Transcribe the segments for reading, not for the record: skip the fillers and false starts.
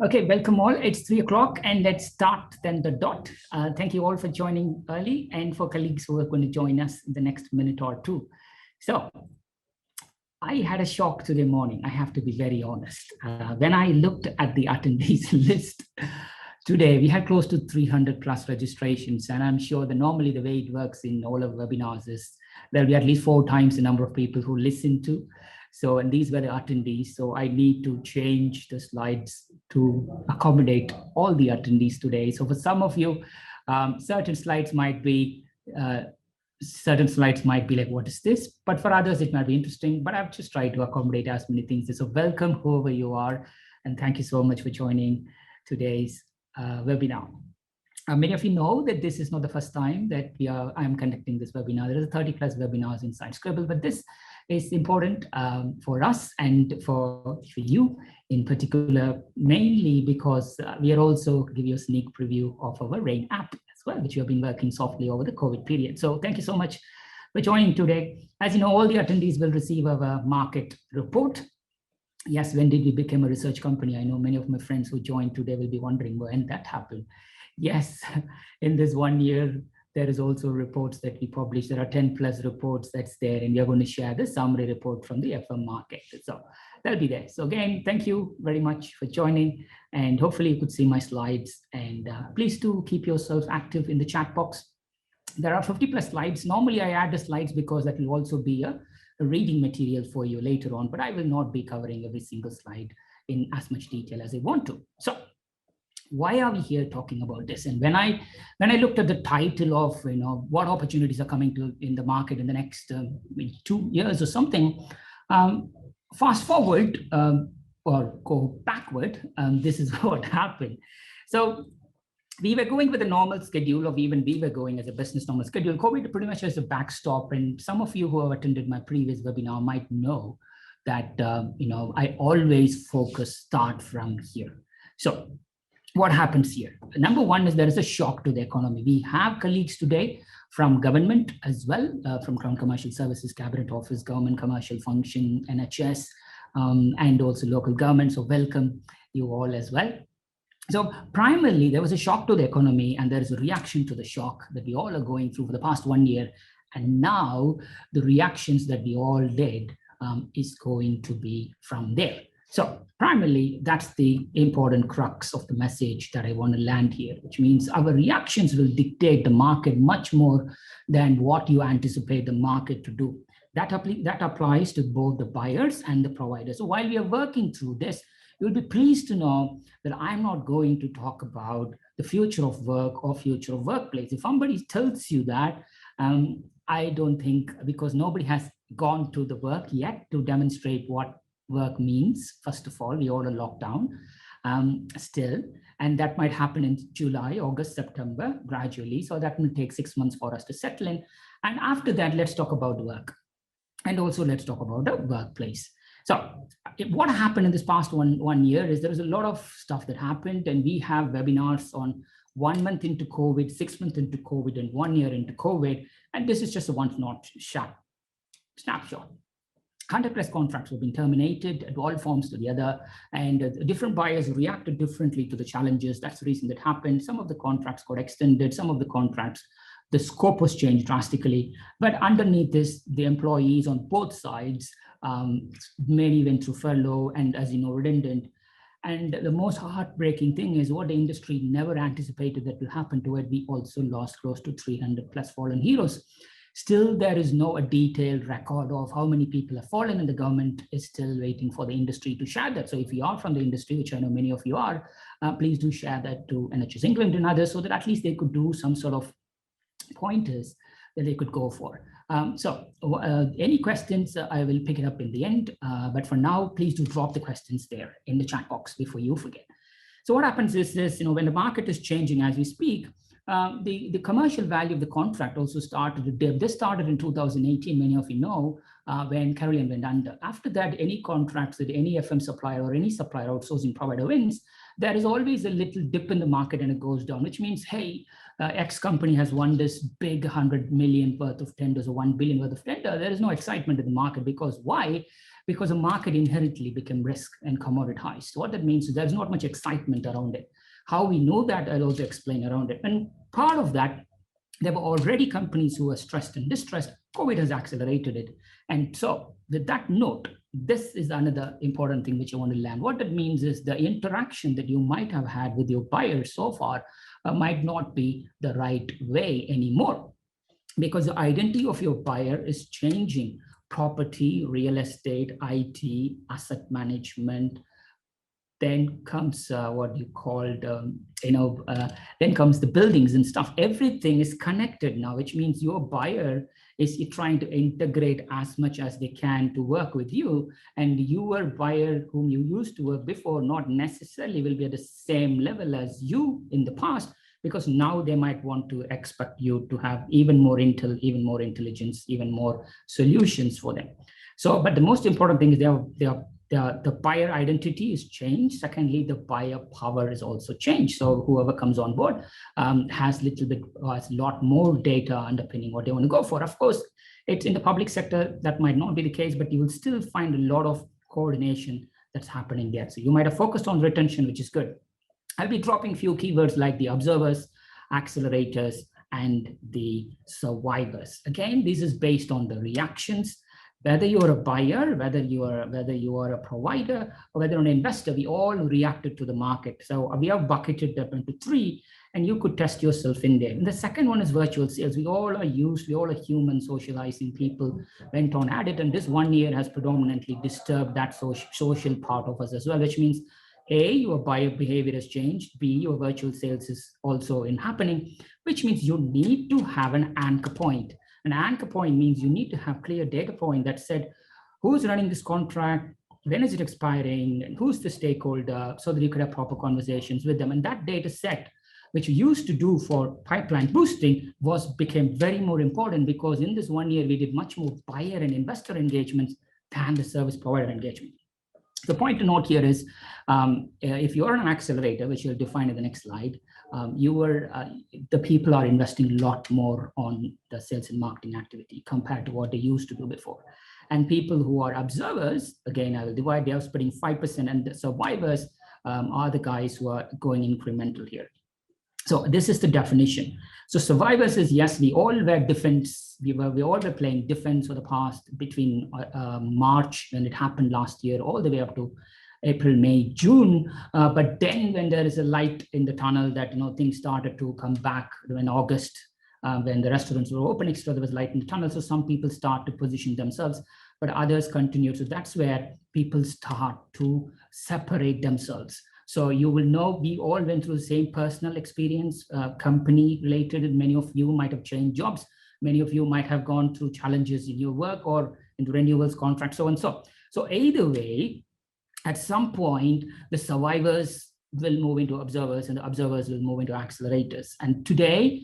Okay, welcome all. It's 3 o'clock and let's start then the dot. Thank you all for joining early and for colleagues who are going to join us in the next minute or two. So I had a shock today morning, I have to be very honest. When I looked at the attendees list today, we had close to 300 plus registrations. And I'm sure that normally the way it works in all of webinars is there'll be at least 4 times the number of people who listen to. So, and these were the attendees. So I need to change the slides to accommodate all the attendees today. So for some of you, certain slides might be like, what is this? But for others, it might be interesting. But I've just tried to accommodate as many things. So welcome, whoever you are. And thank you so much for joining today's webinar. Many of you know that this is not the first time that I'm conducting this webinar. There are 30 plus webinars inside Scribble, but this is important for us and for you in particular, mainly because we are also give you a sneak preview of our Rain app as well, which we have been working softly over the COVID period. So thank you so much for joining today. As you know, all the attendees will receive our market report. Yes, when did we become a research company? I know many of my friends who joined today will be wondering when that happened. Yes, in this 1 year, there is also reports that we publish. There are 10 plus reports that's there, and we are going to share the summary report from the FM market. So that'll be there. So again, thank you very much for joining, and hopefully you could see my slides. And please do keep yourselves active in the chat box. There are 50 plus slides. Normally I add the slides because that will also be a reading material for you later on, but I will not be covering every single slide in as much detail as I want to. So why are we here talking about this? And when I looked at the title of what opportunities are coming to in the market in the next 2 years or something, fast forward or go backward, this is what happened. So we were going with a normal schedule, or even we were going as a business normal schedule. COVID pretty much as a backstop, and some of you who have attended my previous webinar might know that I always start from here. So what happens here? Number one is there is a shock to the economy. We have colleagues today from government as well, from commercial services, cabinet office, government commercial function, NHS, and also local government. So welcome you all as well. So primarily there was a shock to the economy, and there is a reaction to the shock that we all are going through for the past 1 year. And now the reactions that we all did is going to be from there. So primarily, that's the important crux of the message that I want to land here, which means our reactions will dictate the market much more than what you anticipate the market to do. That applies to both the buyers and the providers. So while we are working through this, you'll be pleased to know that I'm not going to talk about the future of work or future of workplace. If somebody tells you that, I don't think, because nobody has gone to the work yet to demonstrate what work means. First of all, we all are locked down still, and that might happen in July, August, September, gradually. So that will take 6 months for us to settle in. And after that, let's talk about work. And also let's talk about the workplace. So what happened in this past one year is there was a lot of stuff that happened, and we have webinars on 1 month into COVID, 6 months into COVID, and 1 year into COVID. And this is just a snapshot. 100 plus contracts have been terminated at all forms to the other, and different buyers reacted differently to the challenges. That's the reason that happened. Some of the contracts got extended, some of the contracts, the scope was changed drastically. But underneath this, the employees on both sides, many went through furlough and, as you know, redundant. And the most heartbreaking thing is what the industry never anticipated that will happen to it. We also lost close to 300 plus fallen heroes. Still, there is no detailed record of how many people have fallen, and the government is still waiting for the industry to share that. So if you are from the industry, which I know many of you are, please do share that to NHS England and others, so that at least they could do some sort of pointers that they could go for. Any questions, I will pick it up in the end. But for now, please do drop the questions there in the chat box before you forget. So what happens is this, when the market is changing as we speak, the commercial value of the contract also started to dip. This started in 2018, many of you know, when Caroline went under. After that, any contracts that any FM supplier or any supplier outsourcing provider wins, there is always a little dip in the market and it goes down, which means, hey, X company has won this big 100 million worth of tenders or 1 billion worth of tender. There is no excitement in the market because why? because the market inherently became risk and commoditized. What that means is there's not much excitement around it. How we know that, I'll also explain around it. And part of that, there were already companies who were stressed and distressed. COVID has accelerated it. And so with that note, this is another important thing which I want to learn. What that means is the interaction that you might have had with your buyers so far might not be the right way anymore, because the identity of your buyer is changing. Property, real estate, IT, asset management, then comes what you called, then comes the buildings and stuff. Everything is connected now, which means your buyer is trying to integrate as much as they can to work with you. And your buyer whom you used to work before not necessarily will be at the same level as you in the past, because now they might want to expect you to have even more intel, even more intelligence, even more solutions for them. So, but the most important thing is the buyer identity is changed. Secondly, the buyer power is also changed. So whoever comes on board has a lot more data underpinning what they want to go for. Of course, it's in the public sector, that might not be the case, but you will still find a lot of coordination that's happening there. So you might have focused on retention, which is good. I'll be dropping a few keywords like the observers, accelerators, and the survivors. Again, this is based on the reactions. Whether you're a buyer, whether you are a provider, or whether you're an investor, we all reacted to the market. So we have bucketed them into three, and you could test yourself in there. And the second one is virtual sales. We all are human socializing people, went on at it, and this 1 year has predominantly disturbed that social part of us as well, which means A, your buyer behavior has changed. B, your virtual sales is also happening, which means you need to have an anchor point. An anchor point means you need to have clear data point that said, who's running this contract, when is it expiring, and who's the stakeholder, so that you could have proper conversations with them. And that data set, which we used to do for pipeline boosting, became very more important, because in this 1 year, we did much more buyer and investor engagements than the service provider engagement. The point to note here is, if you're an accelerator, which you'll define in the next slide, the people are investing a lot more on the sales and marketing activity compared to what they used to do before. And people who are observers, again, I will divide, they are splitting 5%, and the survivors are the guys who are going incremental here. So this is the definition. So survivors is, yes, we all were defense. We all were playing defense for the past, between March, when it happened last year, all the way up to April, May, June. But then when there is a light in the tunnel that, things started to come back in August, when the restaurants were opening, so there was light in the tunnel. So some people start to position themselves, but others continue. So that's where people start to separate themselves. So you will know, we all went through the same personal experience, company related. Many of you might have changed jobs. Many of you might have gone through challenges in your work or in the renewals contract, so and so. So either way, at some point, the survivors will move into observers, and the observers will move into accelerators. And today,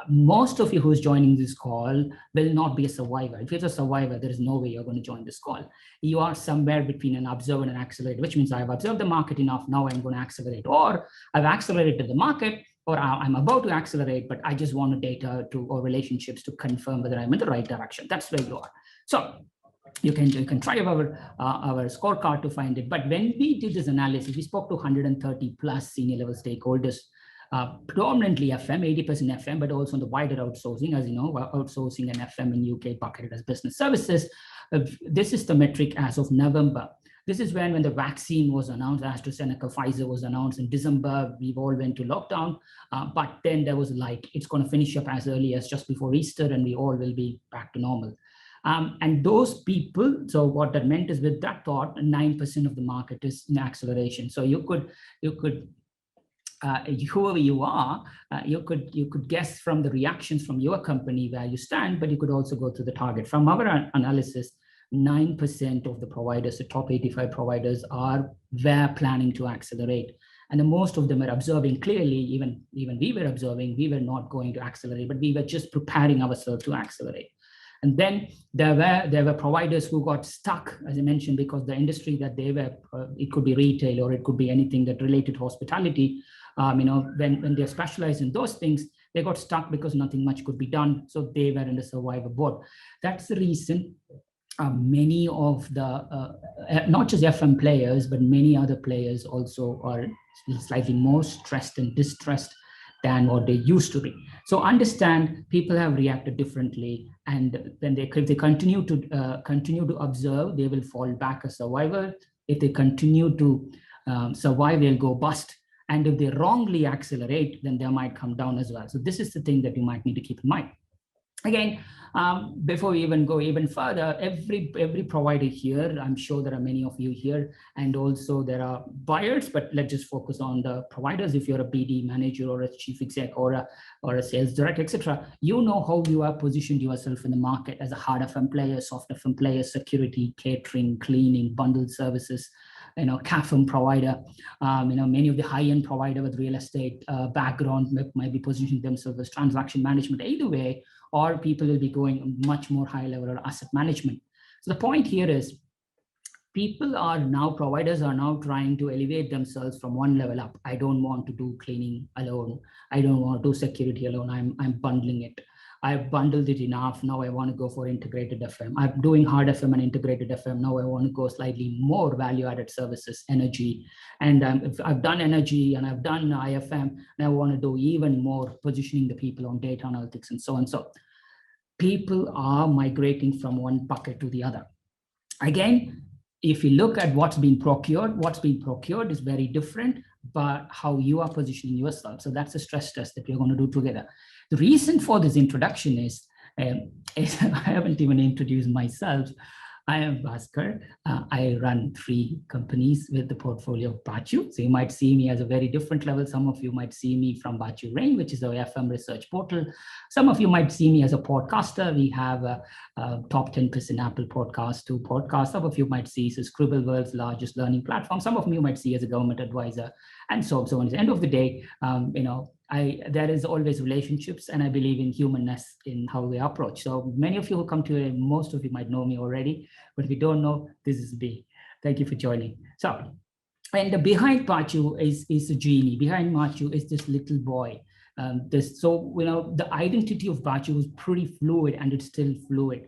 most of you who's joining this call will not be a survivor. If you're a survivor, there is no way you're going to join this call. You are somewhere between an observer and an accelerator, which means I've observed the market enough, now I'm going to accelerate. Or I've accelerated the market, or I'm about to accelerate, but I just want data or relationships to confirm whether I'm in the right direction. That's where you are. So you can try our scorecard to find it. But when we did this analysis, we spoke to 130 plus senior level stakeholders, predominantly FM, 80% FM, but also on the wider outsourcing. As you know, outsourcing and FM in UK bucketed as business services. This is the metric as of November. This is when the vaccine was announced, AstraZeneca, Pfizer was announced in December. We all went to lockdown, but then there was light. It's going to finish up as early as just before Easter, and we all will be back to normal. And those people, so what that meant is, with that thought, 9% of the market is in acceleration. So you could whoever you are, you could guess from the reactions from your company where you stand, but you could also go to the target. From our analysis, 9% of the providers, the top 85 providers, were planning to accelerate. And the most of them are observing clearly, even we were observing, we were not going to accelerate, but we were just preparing ourselves to accelerate. And then there were providers who got stuck, as I mentioned, because the industry that they were, it could be retail or it could be anything that related to hospitality. When they're specialized in those things, they got stuck because nothing much could be done. So they were in the survivor board. That's the reason many of the, not just FM players, but many other players also are slightly more stressed and distressed than what they used to be. So understand people have reacted differently, and when if they continue to observe, they will fall back as survivor. If they continue to survive, they'll go bust. And if they wrongly accelerate, then they might come down as well. So this is the thing that you might need to keep in mind. Again, before we even go even further, every provider here, I'm sure there are many of you here, and also there are buyers, but let's just focus on the providers. If you're a BD manager or a chief exec or a sales director, etc., you know how you have positioned yourself in the market as a hard FM player, soft FM player, security, catering, cleaning, bundled services, CAFM provider, many of the high-end provider with real estate background might be positioning themselves as transaction management. Either way, or people will be going much more high level or asset management. So the point here is providers are now trying to elevate themselves from one level up. I don't want to do cleaning alone. I don't want to do security alone. I'm bundling it. I've bundled it enough. Now I want to go for integrated FM. I'm doing hard FM and integrated FM. Now I want to go slightly more value-added services, energy. And if I've done energy and I've done IFM, and I want to do even more, positioning the people on data analytics and so on. So people are migrating from one bucket to the other. Again, if you look at what's being procured is very different, but how you are positioning yourself. So that's a stress test that we're going to do together. The reason for this introduction is I haven't even introduced myself. I am Bhaskar. I run 3 companies with the portfolio of Baachu. So you might see me as a very different level. Some of you might see me from Baachu Rain, which is our FM research portal. Some of you might see me as a podcaster. We have a top 10% Apple podcast, 2 podcasts. Some of you might see as Scribble, world's largest learning platform. Some of you might see as a government advisor, and so on. At the end of the day, there is always relationships, and I believe in humanness in how we approach. So many of you who come to it, most of you might know me already, but if you don't know, this is B. Thank you for joining. So, and behind Baachu is a genie. Behind Baachu is this little boy. The identity of Baachu was pretty fluid, and it's still fluid.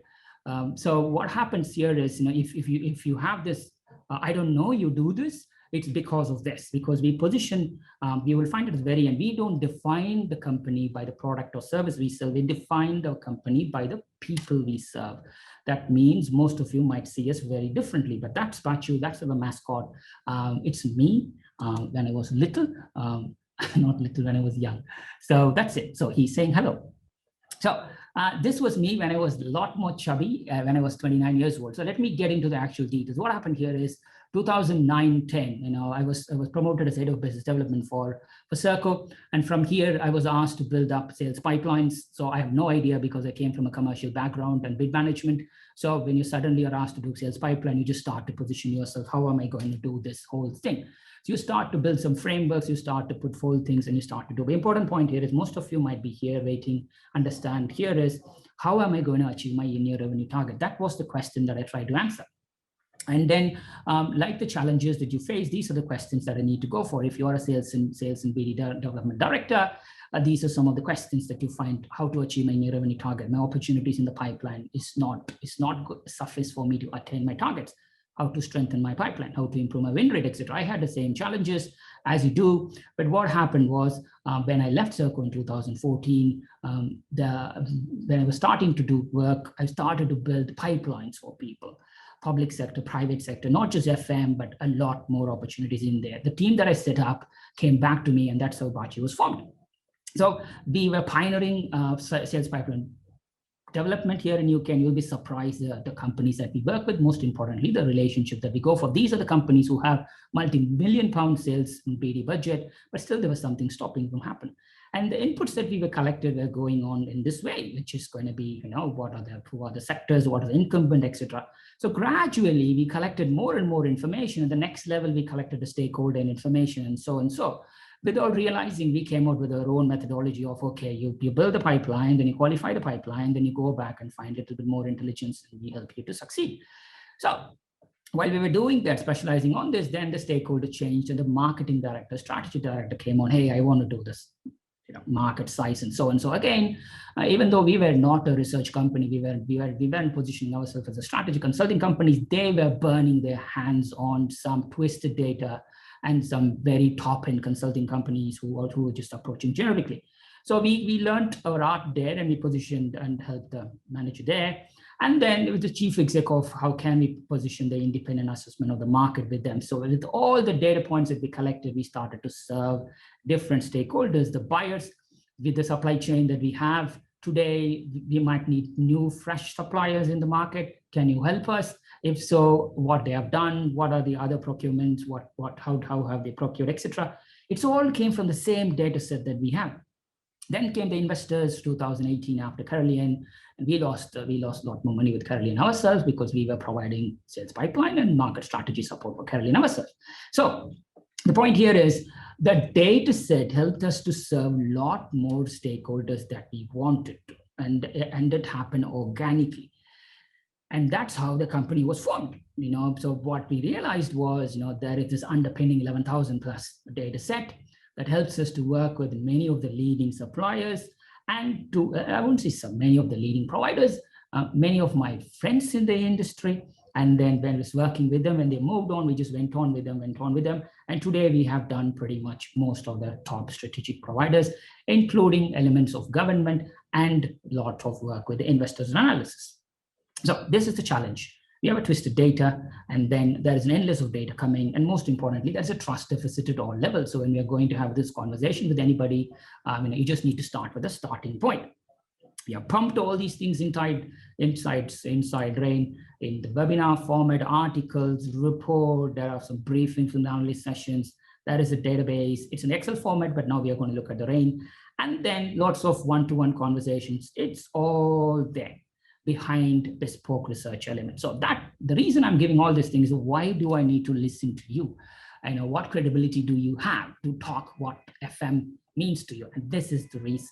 So what happens here is, if you have this, I don't know, you do this, it's because of this, because we position, you will find it at the very end. We don't define the company by the product or service we sell. We define the company by the people we serve. That means most of you might see us very differently, but that's Baachu, that's our mascot. It's me when I was little, not little, when I was young. So that's it. So he's saying hello. So this was me when I was a lot more chubby, when I was 29 years old. So let me get into the actual details. What happened here is 2009-10, I was promoted as head of business development for CIRCA, and from here I was asked to build up sales pipelines. So I have no idea, because I came from a commercial background and bid management. So when you suddenly are asked to do sales pipeline, you just start to position yourself. How am I going to do this whole thing? So you start to build some frameworks, you start to put full things, and you start to do. The important point here is most of you might be here waiting, understand here is, how am I going to achieve my in-year revenue target? That was the question that I tried to answer. And then, like the challenges that you face, these are the questions that I need to go for. If you are a sales and BD development director, these are some of the questions that you find. How to achieve my new revenue target? My opportunities in the pipeline is not good suffice for me to attain my targets. How to strengthen my pipeline? How to improve my win rate, etc. I had the same challenges as you do. But what happened was, when I left CIRCA in 2014, when I was starting to do work, I started to build pipelines for people. Public sector, private sector, not just FM, but a lot more opportunities in there. The team that I set up came back to me, and that's how Baachu was formed. So we were pioneering sales pipeline development here in UK, and you'll be surprised the companies that we work with, most importantly, the relationship that we go for. These are the companies who have multi-million pound sales in BD budget, but still there was something stopping from happening. And the inputs that we were collected were going on in this way, which is going to be, who are the sectors, what are the incumbent, etc. So gradually we collected more and more information. At the next level, we collected the stakeholder information, and so and so. Without realizing, we came out with our own methodology of, okay, you build the pipeline, then you qualify the pipeline, then you go back and find a little bit more intelligence, and we help you to succeed. So while we were doing that, specializing on this, then the stakeholder changed, and the marketing director, strategy director came on, hey, I want to do this. market size and so on. So again, even though we were not a research company, we weren't positioning ourselves as a strategy consulting company. They were burning their hands on some twisted data and some very top-end consulting companies who were just approaching generically. So we learned our art there, and we positioned and helped the manager there. And then it was the chief exec of how can we position the independent assessment of the market with them. So with all the data points that we collected, we started to serve different stakeholders, the buyers. With the supply chain that we have today, we might need new, fresh suppliers in the market. Can you help us? If so, what they have done, what are the other procurements, how have they procured, etc. It's all came from the same data set that we have. Then came the investors 2018 after Caroline, and we lost a lot more money with Caroline ourselves because we were providing sales pipeline and market strategy support for Caroline ourselves. So the point here is that data set helped us to serve a lot more stakeholders that we wanted to, and it happened organically. And that's how the company was formed. So what we realized was, there is this underpinning 11,000 plus data set that helps us to work with many of the leading suppliers and to, I won't say some, many of the leading providers, many of my friends in the industry. And then when I was working with them, when they moved on, we just went on with them. And today we have done pretty much most of the top strategic providers, including elements of government and a lot of work with the investors and analysis. So this is the challenge. We have a twisted data, and then there is an endless of data coming. And most importantly, there's a trust deficit at all levels. So when we are going to have this conversation with anybody, you just need to start with a starting point. We have pumped all these things inside Rain in the webinar format, articles, report. There are some briefings and analyst sessions. There is a database. It's an Excel format, but now we are going to look at the Rain. And then lots of one-to-one conversations. It's all there behind bespoke research elements. So the reason I'm giving all these things is, why do I need to listen to you? What credibility do you have to talk what FM means to you? And this is the reason.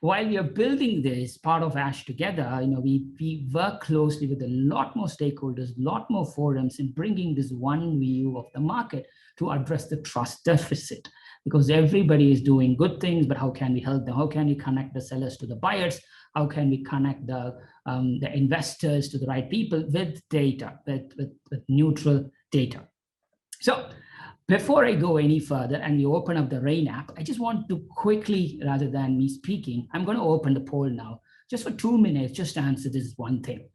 While we are building this part of ASH together, we work closely with a lot more stakeholders, a lot more forums in bringing this one view of the market to address the trust deficit. Because everybody is doing good things, but how can we help them? How can we connect the sellers to the buyers? How can we connect the investors to the right people with data, with neutral data? So before I go any further and we open up the Rain app, I just want to quickly, rather than me speaking, I'm going to open the poll now, just for 2 minutes, just to answer this one thing.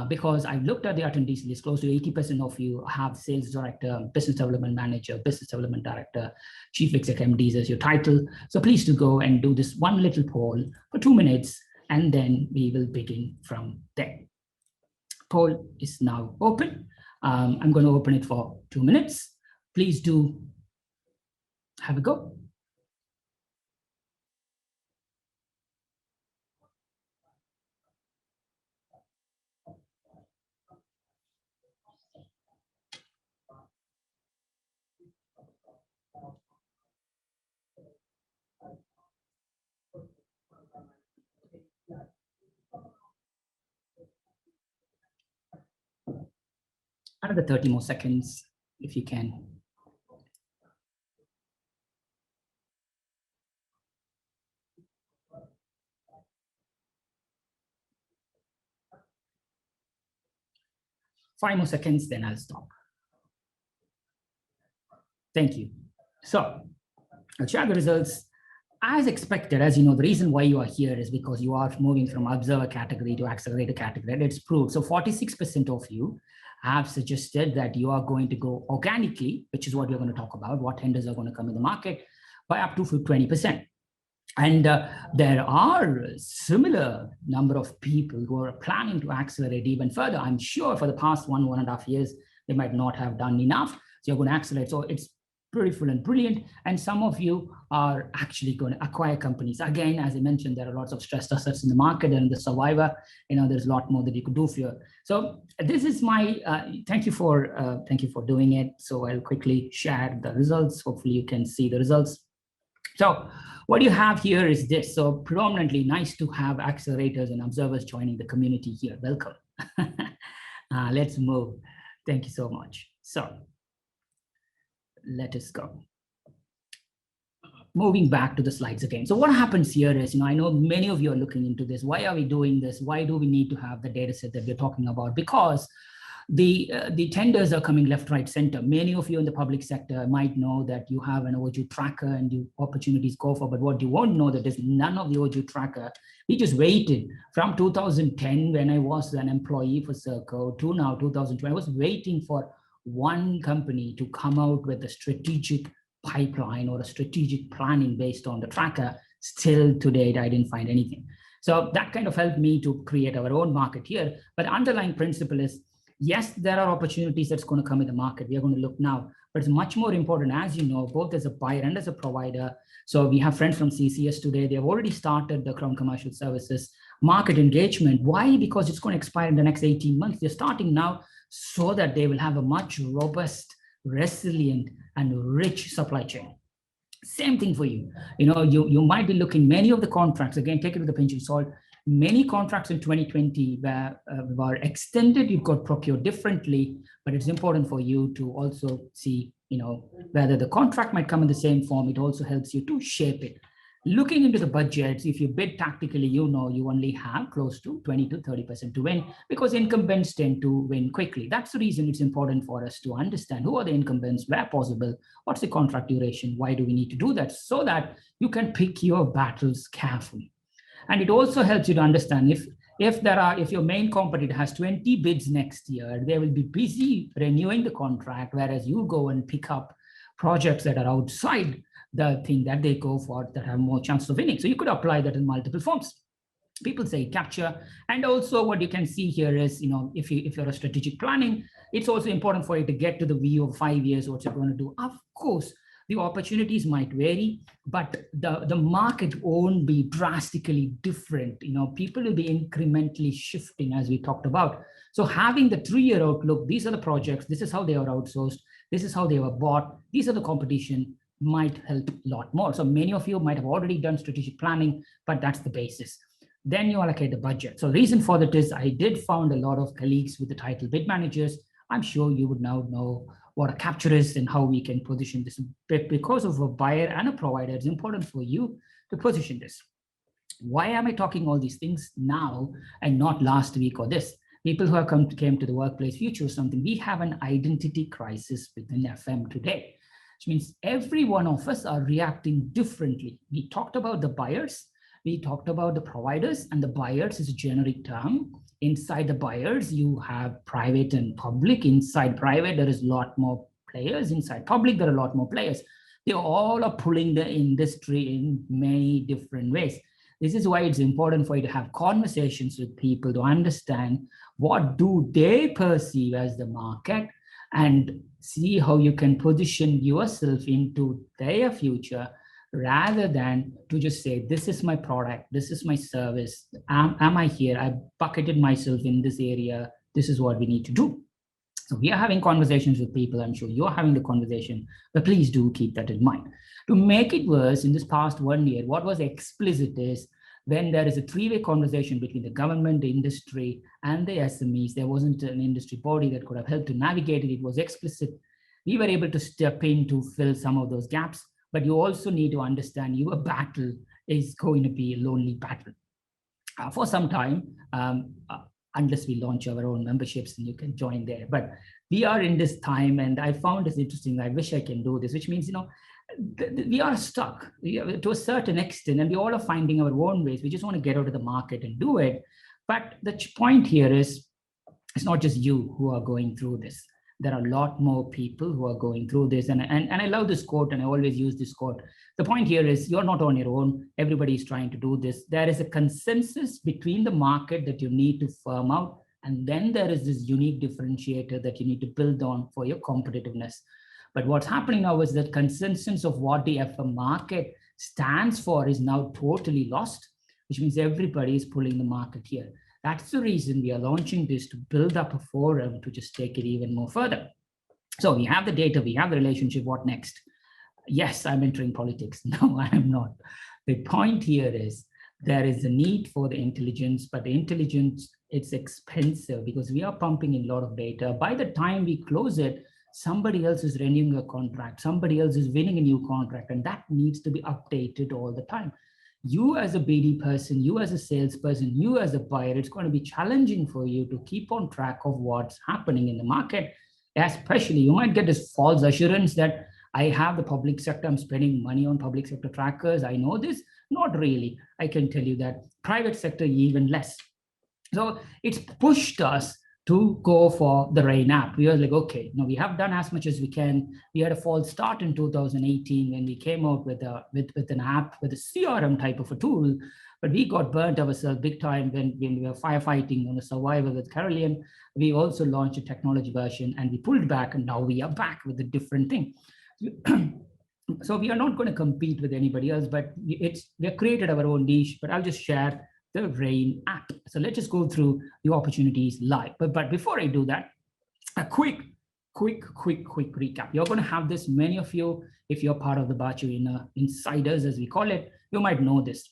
Because I've looked at the attendees list, close to 80% of you have sales director, business development manager, business development director, chief exec MDs as your title. So please do go and do this one little poll for 2 minutes, and then we will begin from there. Poll is now open. I'm going to open it for 2 minutes. Please do have a go. Another 30 more seconds, if you can. Five more seconds, then I'll stop. Thank you. So I'll share the results. As expected, as you know, the reason why you are here is because you are moving from observer category to accelerator category, and it's proved. So 46% of you have suggested that you are going to go organically, which is what we're going to talk about, what tenders are going to come in the market, by up to 20%. And there are similar number of people who are planning to accelerate even further. I'm sure for the past 1.5 years, they might not have done enough. So you're going to accelerate. So it's beautiful and brilliant. And some of you are actually going to acquire companies. Again, as I mentioned, there are lots of stressed assets in the market, and the survivor, there's a lot more that you could do for you. So this is my, thank you for doing it. So I'll quickly share the results. Hopefully you can see the results. So what you have here is this. So predominantly nice to have accelerators and observers joining the community here. Welcome. Let's move. Thank you so much. So let us go. moving back to the slides again. So what happens here is, I know many of you are looking into this. Why are we doing this? Why do we need to have the data set that we're talking about? Because the tenders are coming left, right, center. Many of you in the public sector might know that you have an overdue tracker and you opportunities go for, but what you won't know that there's none of the overdue tracker. We just waited from 2010 when I was an employee for CIRCA to now 2020. I was waiting for one company to come out with a strategic pipeline or a strategic planning based on the tracker. Still to date, I didn't find anything. So that kind of helped me to create our own market here. But the underlying principle is, yes, there are opportunities that's going to come in the market. We are going to look now, but it's much more important, as you know, both as a buyer and as a provider. So we have friends from CCS today. They have already started the Crown Commercial Services market engagement. Why? Because it's going to expire in the next 18 months. They're starting now so that they will have a much robust, resilient, and rich supply chain. Same thing for you. You might be looking, many of the contracts, again, take it with a pinch of salt. Many contracts in 2020 were extended, you got procured differently, but it's important for you to also see, whether the contract might come in the same form. It also helps you to shape it. Looking into the budgets, if you bid tactically, you only have close to 20 to 30% to win, because incumbents tend to win quickly. That's the reason it's important for us to understand who are the incumbents, where possible, what's the contract duration, why do we need to do that, so that you can pick your battles carefully. And it also helps you to understand if your main competitor has 20 bids next year, they will be busy renewing the contract, whereas you go and pick up projects that are outside the thing that they go for that have more chance of winning. So you could apply that in multiple forms. People say capture. And also what you can see here is, if you're a strategic planning, it's also important for you to get to the view of 5 years, what you're going to do. Of course, the opportunities might vary, but the market won't be drastically different. People will be incrementally shifting, as we talked about. So having the 3-year outlook, these are the projects, this is how they are outsourced, this is how they were bought, these are the competition, might help a lot more. So many of you might have already done strategic planning, but that's the basis. Then you allocate the budget. So the reason for that is I did found a lot of colleagues with the title bid managers. I'm sure you would now know what a capture is and how we can position this. But because of a buyer and a provider, it's important for you to position this. Why am I talking all these things now and not last week or this? People who have came to the workplace future or something, we have an identity crisis within FM today, which means every one of us are reacting differently. We talked about the buyers, we talked about the providers, and the buyers is a generic term. Inside the buyers, you have private and public. Inside private, there is a lot more players. Inside public, there are a lot more players. They all are pulling the industry in many different ways. This is why it's important for you to have conversations with people to understand what do they perceive as the market, and see how you can position yourself into their future, rather than to just say, this is my product, this is my service, am I here, I bucketed myself in this area, this is what we need to do. So we are having conversations with people, I'm sure you're having the conversation, but please do keep that in mind. To make it worse, in this past 1 year, what was explicit is, when there is a 3-way conversation between the government, the industry, and the SMEs, there wasn't an industry body that could have helped to navigate it. It was explicit. We were able to step in to fill some of those gaps, but you also need to understand your battle is going to be a lonely battle for some time, unless we launch our own memberships and you can join there. But we are in this time, and I found this interesting. I wish I can do this, which means, we are stuck to a certain extent, and we all are finding our own ways. We just want to get out of the market and do it. But the point here is, it's not just you who are going through this. There are a lot more people who are going through this. And I love this quote, and I always use this quote. The point here is, you're not on your own. Everybody is trying to do this. There is a consensus between the market that you need to firm out. And then there is this unique differentiator that you need to build on for your competitiveness. But what's happening now is that consensus of what the FM market stands for is now totally lost, which means everybody is pulling the market here. That's the reason we are launching this, to build up a forum to just take it even more further. So we have the data, we have the relationship, what next? Yes, I'm entering politics. No, I am not. The point here is, there is a need for the intelligence, but the intelligence, it's expensive because we are pumping in a lot of data. By the time we close it, somebody else is renewing a contract, somebody else is winning a new contract, and that needs to be updated all the time. You as a BD person, you as a salesperson, you as a buyer, it's going to be challenging for you to keep on track of what's happening in the market. Especially, you might get this false assurance that I have the public sector, I'm spending money on public sector trackers, I know this. Not really. I can tell you that private sector even less. So it's pushed us to go for the Rain app. We were like, okay, we have done as much as we can. We had a false start in 2018 when we came out with an app, with a CRM type of a tool, but we got burnt ourselves big time when we were firefighting on a survivor with Carolean. We also launched a technology version and we pulled back, and now we are back with a different thing. So we are not going to compete with anybody else, but we have created our own niche. But I'll just share the Rain app. So let's just go through the opportunities live. But before I do that, a quick recap. You're going to have this, many of you, if you're part of the Baachu insiders, as we call it, you might know this.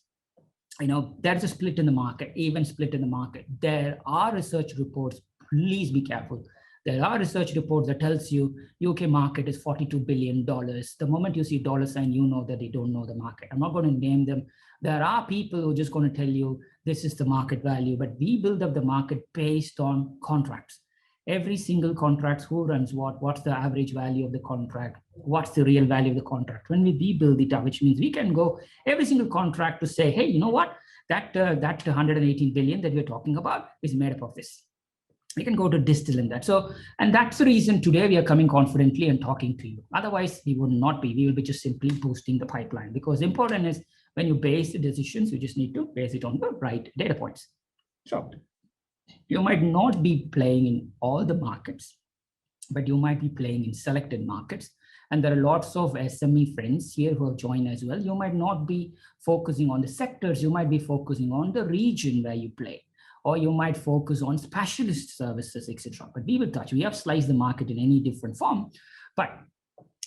There's a split in the market, even split in the market. There are research reports, please be careful. There are research reports that tells you UK market is $42 billion. The moment you see dollar sign, you know that they don't know the market. I'm not going to name them. There are people who are just going to tell you this is the market value, but we build up the market based on contracts. Every single contract, who runs what's the average value of the contract, what's the real value of the contract. When we build it up, which means we can go every single contract to say, hey, you know what, that 118 billion that we're talking about is made up of this. We can go to distill in that. So, and that's the reason today we are coming confidently and talking to you. Otherwise, we would not be. We will be just simply boosting the pipeline, because important is when you base the decisions, you just need to base it on the right data points. So you might not be playing in all the markets, but you might be playing in selected markets. And there are lots of SME friends here who have joined as well. You might not be focusing on the sectors. You might be focusing on the region where you play, or you might focus on specialist services, etc. But we will touch. We have sliced the market in any different form. But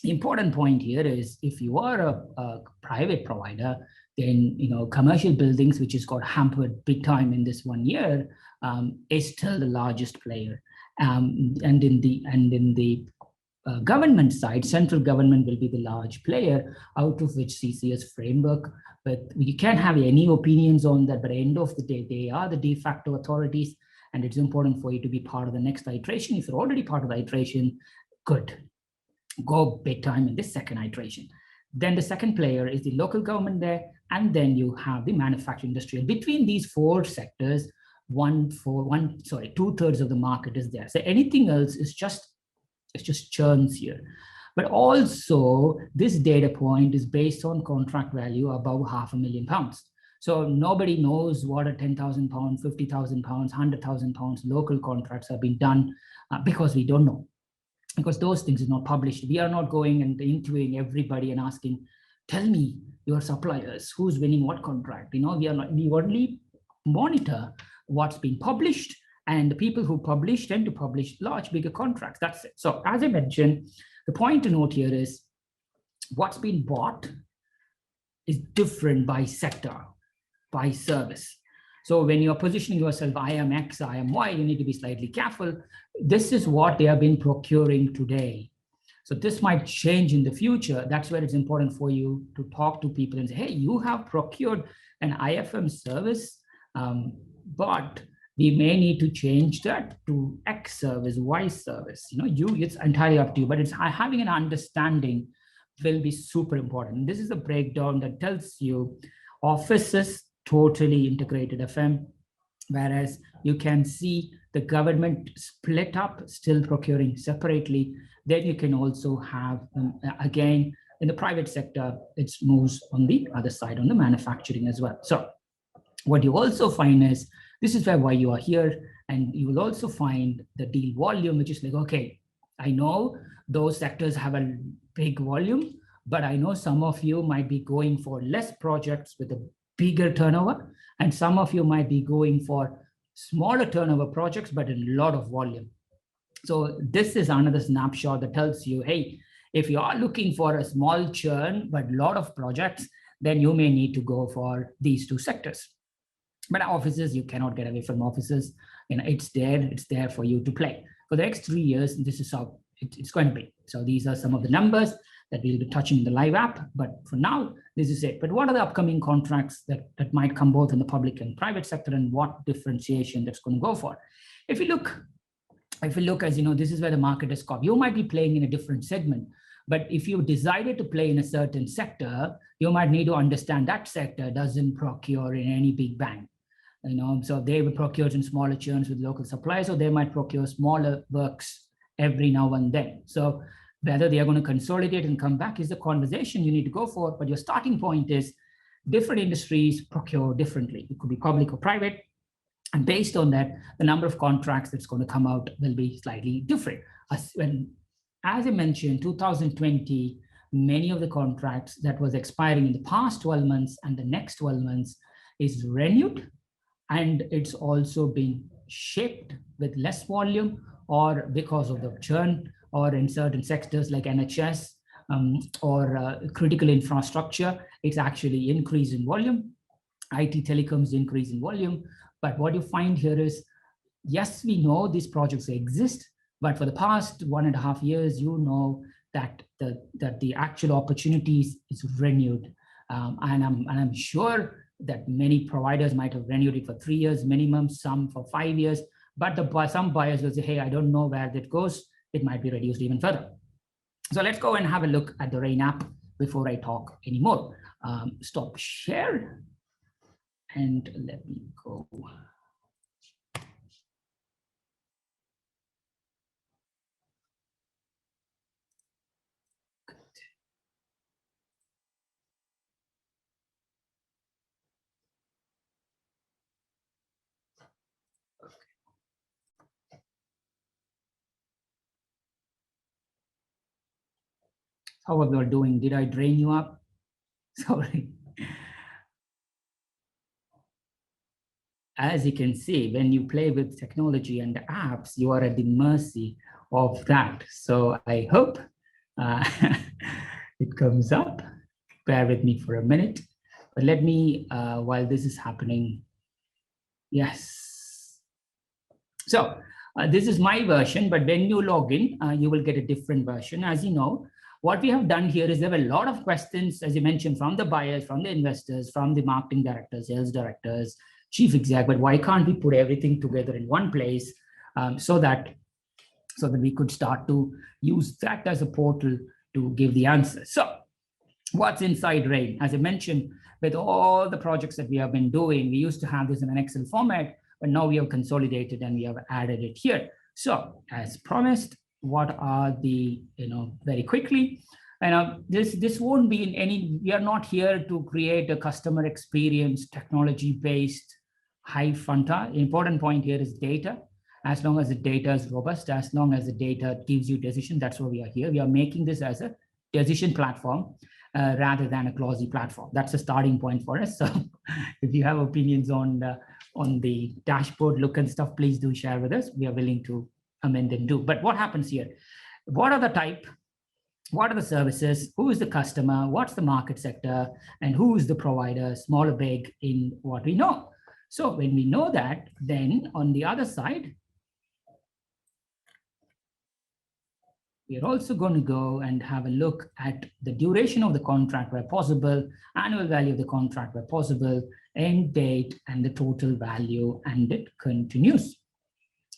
the important point here is, if you are a private provider, then commercial buildings, which has got hampered big time in this 1 year, is still the largest player. And in the government side, central government will be the large player, out of which CCS framework. But you can't have any opinions on that. But at the end of the day, they are the de facto authorities, and it's important for you to be part of the next iteration. If you're already part of the iteration, good. Go big time in this second iteration. Then the second player is the local government there, and then you have the manufacturing industry. Between these four sectors, 2/3 of the market is there. So anything else is just churns here. But also, this data point is based on contract value above £500,000. So nobody knows what a £10,000, £50,000, £100,000 local contracts have been done, because we don't know. Because those things are not published. We are not going and interviewing everybody and asking, tell me your suppliers, who's winning what contract. We only monitor what's been published, and the people who publish tend to publish large, bigger contracts. That's it. So as I mentioned, the point to note here is what's been bought is different by sector, by service. So when you're positioning yourself, I am X, I am Y, you need to be slightly careful. This is what they have been procuring today. So this might change in the future. That's where it's important for you to talk to people and say, hey, you have procured an IFM service, but we may need to change that to X service, Y service. It's entirely up to you, but it's having an understanding will be super important. This is a breakdown that tells you offices, totally integrated FM, whereas you can see the government split up, still procuring separately. Then you can also have, again, in the private sector, it moves on the other side, on the manufacturing as well. So what you also find is, this is why you are here, and you will also find the deal volume, which is like, okay, I know those sectors have a big volume, but I know some of you might be going for less projects with a bigger turnover, and some of you might be going for smaller turnover projects, but a lot of volume. So this is another snapshot that tells you, hey, if you are looking for a small churn, but a lot of projects, then you may need to go for these two sectors. But offices, you cannot get away from offices. It's there for you to play. For the next 3 years, this is how it's going to be. So these are some of the numbers that we'll be touching in the live app. But for now, this is it. But what are the upcoming contracts that might come both in the public and private sector, and what differentiation that's going to go for? If you look, as you know, this is where the market is caught. You might be playing in a different segment, but if you decided to play in a certain sector, you might need to understand that sector doesn't procure in any big bang. So they will procure in smaller churns with local suppliers, or they might procure smaller works every now and then. So whether they are going to consolidate and come back is the conversation you need to go for. But your starting point is different industries procure differently. It could be public or private. And based on that, the number of contracts that's going to come out will be slightly different. As I mentioned, 2020, many of the contracts that was expiring in the past 12 months and the next 12 months is renewed. And it's also been shaped with less volume, or because of the churn, or in certain sectors like NHS or critical infrastructure, it's actually increase in volume. IT telecoms increase in volume. But what you find here is, yes, we know these projects exist, but for the past 1.5 years, you know that the actual opportunities is renewed. And I'm sure that many providers might have renewed it for 3 years minimum, some for 5 years, but some buyers will say, hey, I don't know where that goes. It might be reduced even further. So let's go and have a look at the Rain app before I talk anymore. Stop share and let me go. How are we all doing? Did I drain you up? Sorry. As you can see, when you play with technology and the apps, you are at the mercy of that. So I hope it comes up. Bear with me for a minute. But let me, while this is happening, yes. So this is my version, but when you log in, you will get a different version. As you know, what we have done here is there were a lot of questions, as you mentioned, from the buyers, from the investors, from the marketing directors, sales directors, chief exec, but why can't we put everything together in one place so that we could start to use that as a portal to give the answers. So what's inside Rain? As I mentioned, with all the projects that we have been doing, we used to have this in an Excel format, but now we have consolidated and we have added it here. So as promised, what are the, very quickly, this won't be in any, we are not here to create a customer experience technology-based high frontier. Important point here is data. As long as the data is robust, as long as the data gives you decision, that's why we are here. We are making this as a decision platform rather than a glossy platform. That's a starting point for us. So if you have opinions on the dashboard look and stuff, please do share with us. We are willing to amend and do. But what happens here? What are the type? What are the services? Who is the customer? What's the market sector? And who is the provider, small or big, in what we know? So when we know that, then on the other side, we're also going to go and have a look at the duration of the contract where possible, annual value of the contract where possible, end date, and the total value, and it continues.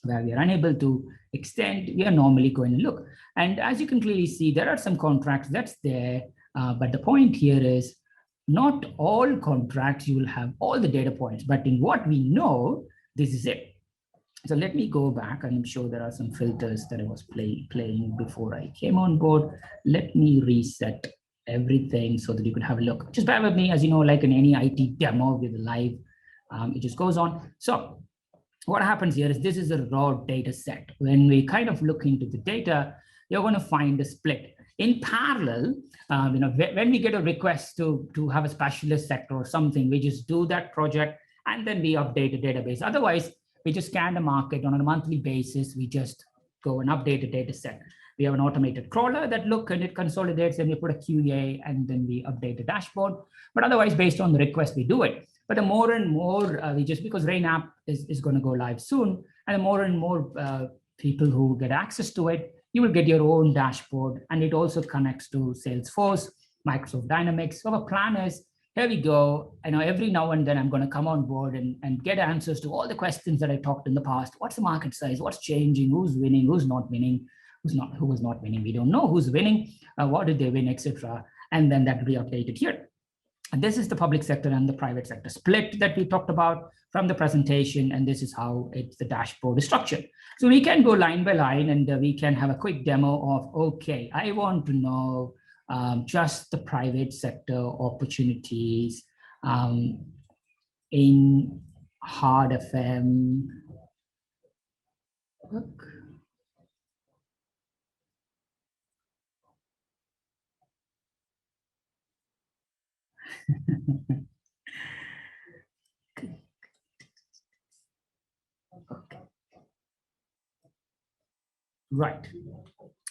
Where we are unable to extend, we are normally going to look. And as you can clearly see, there are some contracts that's there, but the point here is not all contracts you will have all the data points, but in what we know, this is it. So let me go back, and I'm sure there are some filters that I was playing before I came on board. Let me reset everything so that you could have a look. Just bear with me, as you know, like in any IT demo with live, it just goes on. So what happens here is this is a raw data set. When we kind of look into the data, you're going to find a split. In parallel, when we get a request to have a specialist sector or something, we just do that project and then we update the database. Otherwise, we just scan the market on a monthly basis. We just go and update the data set. We have an automated crawler that look and it consolidates, and we put a QA and then we update the dashboard. But otherwise, based on the request, we do it. But the more and more, because Rain app is going to go live soon, and the more and more people who get access to it, you will get your own dashboard, and it also connects to Salesforce, Microsoft Dynamics. So our plan is, here we go. I know every now and then I'm going to come on board and get answers to all the questions that I talked in the past. What's the market size? What's changing? Who's winning? Who's not winning? Who was not winning? We don't know who's winning. What did they win, etc. And then that will be updated here. And this is the public sector and the private sector split that we talked about from the presentation. And this is how the dashboard is structured. So we can go line by line, and we can have a quick demo of, okay, I want to know just the private sector opportunities in hard FM. Look. Okay. Right.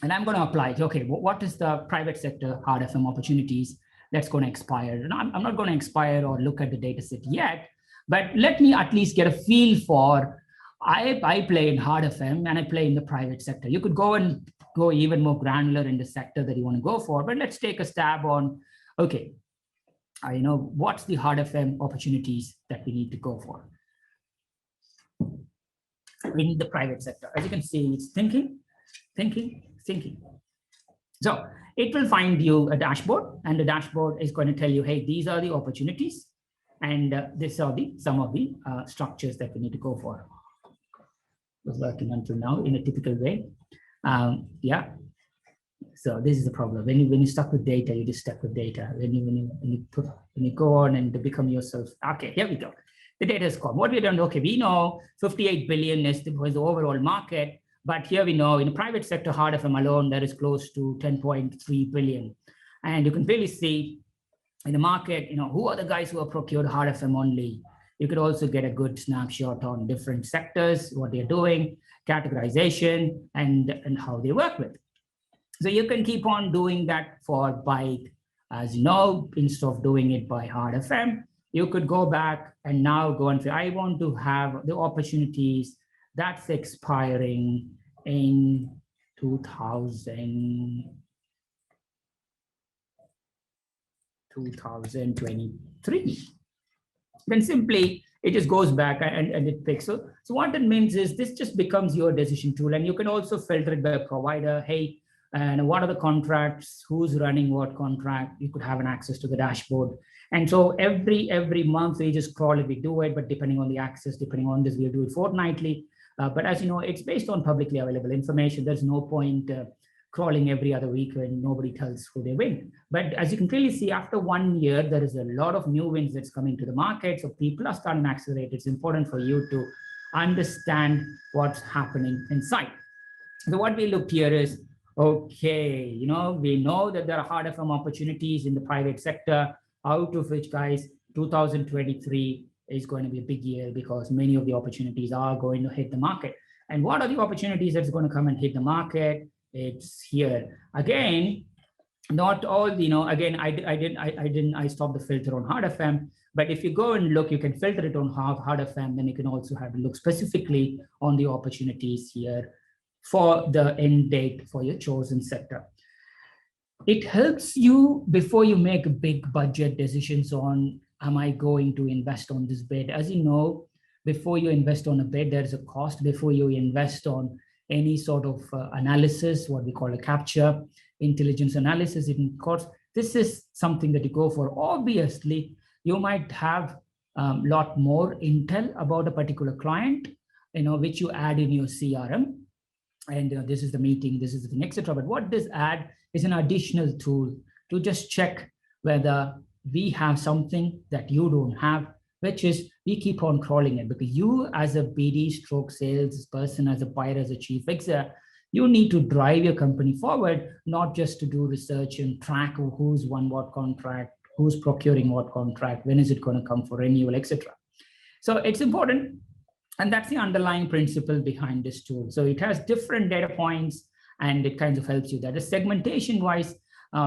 And I'm going to apply it. Okay, what is the private sector hard FM opportunities that's going to expire? And I'm not going to expire or look at the data set yet, but let me at least get a feel for, I play in hard FM and I play in the private sector. You could go even more granular in the sector that you want to go for, but let's take a stab on, okay, what's the hard FM opportunities that we need to go for in the private sector. As you can see, it's thinking. So it will find you a dashboard, and the dashboard is going to tell you, hey, these are the opportunities, and these are some of the structures that we need to go for. Was working until now in a typical way. Yeah. So this is the problem. When you're stuck with data, you're just stuck with data. When you go on and become yourself. Okay, here we go. The data is gone. What we done? Okay, we know 58 billion was the overall market. But here we know in the private sector, hard FM alone, there is close to 10.3 billion. And you can really see in the market, who are the guys who are procured hard FM only. You could also get a good snapshot on different sectors, what they're doing, categorization, and how they work with. So you can keep on doing that for bike. As you know, instead of doing it by hard FM, you could go back and now go and say, I want to have the opportunities that's expiring in 2023. Then simply it just goes back and it picks. So what that means is this just becomes your decision tool, and you can also filter it by a provider. Hey, and what are the contracts? Who's running what contract? You could have an access to the dashboard. And so every month we just crawl it, we do it, but depending on the access, depending on this, we'll do it fortnightly. But as you know, it's based on publicly available information. There's no point crawling every other week when nobody tells who they win. But as you can clearly see, after 1 year, there is a lot of new wins that's coming to the market. So people are starting to accelerate. It's important for you to understand what's happening inside. So what we looked here is, okay, we know that there are hard FM opportunities in the private sector, out of which, guys, 2023 is going to be a big year because many of the opportunities are going to hit the market. And what are the opportunities that's going to come and hit the market? It's here. Again, not all, again, I stopped the filter on hard FM, but if you go and look, you can filter it on hard FM, then you can also have a look specifically on the opportunities here for the end date for your chosen sector. It helps you before you make big budget decisions on, am I going to invest on this bid? As you know, before you invest on a bid, there's a cost. Before you invest on any sort of analysis, what we call a capture, intelligence analysis, it costs. This is something that you go for. Obviously, you might have a lot more intel about a particular client, which you add in your CRM. And this is the meeting, this is the thing, etc. But what this add is an additional tool to just check whether we have something that you don't have, which is we keep on crawling it, because you as a BD stroke sales person, as a buyer, as a chief fixer, you need to drive your company forward, not just to do research and track who's won what contract, who's procuring what contract, when is it going to come for renewal, etc. So it's important. And that's the underlying principle behind this tool. So it has different data points, and it kind of helps you. That is segmentation wise,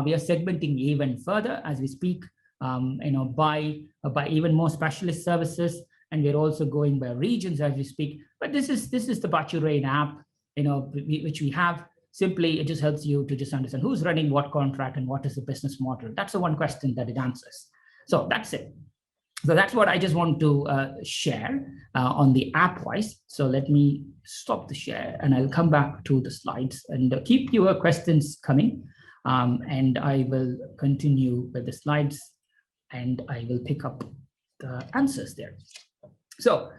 we are segmenting even further as we speak, by even more specialist services, and we're also going by regions as we speak. But this is the Baachu Rain app, which we have. Simply, it just helps you to just understand who's running what contract and what is the business model. That's the one question that it answers. So that's it. So that's what I just want to share on the app-wise. So let me stop the share and I'll come back to the slides and keep your questions coming. And I will continue with the slides and I will pick up the answers there. So